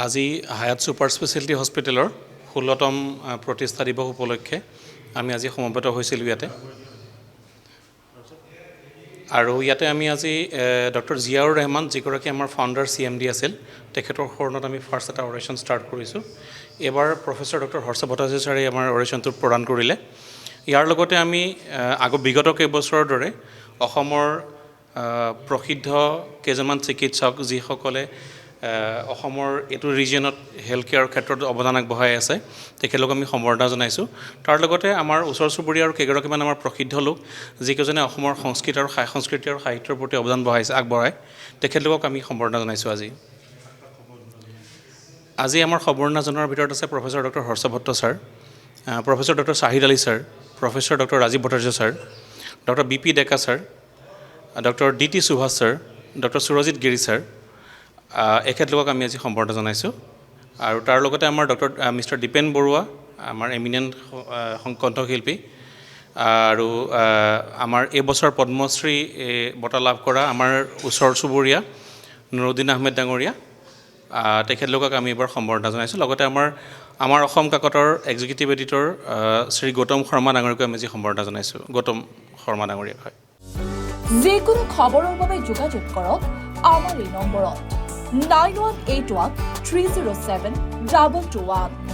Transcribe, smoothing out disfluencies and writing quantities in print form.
আজি হায়াত super speciality হস্পিটেলৰ 16তম প্ৰতিষ্ঠা দিৱস উপলক্ষে আমি আজি সমবেত হৈছিলোঁ ইয়াতে আৰু ইয়াতে আমি আজি ডক্টৰ জিয়াউৰ ৰহমান যিগৰাকী আমাৰ ফাউণ্ডাৰ CMD আছিল তেখেতৰ সৰণত আমি ফাৰ্ষ্ট এটা অৰেশ্যন ষ্টাৰ্ট কৰিছোঁ এবাৰ প্ৰফেচৰ ডক্টৰ হৰ্ষ ভট্টাচাৰ্য ছাৰে আমাৰ অৰেশ্যনটো প্ৰদান কৰিলে ইয়াৰ লগতে আমি বিগত কেইবছৰৰ দৰে অসমৰ প্ৰসিদ্ধ কেইজনমান চিকিৎসক যিসকলে অসমৰ এইটো ৰিজিয়নত হেল্থ কেয়াৰৰ ক্ষেত্ৰত অৱদান আগবঢ়াই আছে তেখেতলোকক আমি সম্বৰ্ধনা জনাইছোঁ তাৰ লগতে আমাৰ ওচৰ চুবুৰীয়া আৰু কেইগৰাকীমান আমাৰ প্ৰসিদ্ধ লোক যিকেইজনে অসমৰ সংস্কৃতি আৰু সাহিত্যৰ প্ৰতি অৱদান আগবঢ়ায় তেখেতলোকক আমি সম্বৰ্ধনা জনাইছোঁ আজি আমাৰ সম্বৰ্ধনা জনোৱাৰ ভিতৰত আছে professor doctor Harsha Bhatta sir professor doctor Shahid Ali sir professor doctor Rajiv Bhattacharya sir doctor BP Deka sir doctor DT Subhash sir doctor Surajit Giri sir এখেতলোকক আমি আজি সম্বৰ্ধনা জনাইছোঁ আৰু তাৰ লগতে আমাৰ মিষ্টাৰ দীপেন বৰুৱা আমাৰ এমিনেণ্ট কণ্ঠশিল্পী আৰু আমাৰ এইবছৰ পদ্মশ্ৰী বঁটা লাভ কৰা আমাৰ ওচৰ চুবুৰীয়া নুৰুদ্দিন আহমেদ ডাঙৰীয়া তেখেতলোকক আমি এবাৰ সম্বৰ্ধনা জনাইছোঁ লগতে আমাৰ অসম কাকতৰ এক্সিকিউটিভ এডিটৰ শ্ৰী গৌতম শৰ্মা ডাঙৰীয়াক আমি আজি সম্বৰ্ধনা জনাইছোঁ গৌতম শৰ্মা ডাঙৰীয়াক হয় যিকোনো খবৰৰ বাবে যোগাযোগ কৰক আমাৰ এই নম্বৰত 9181 307 221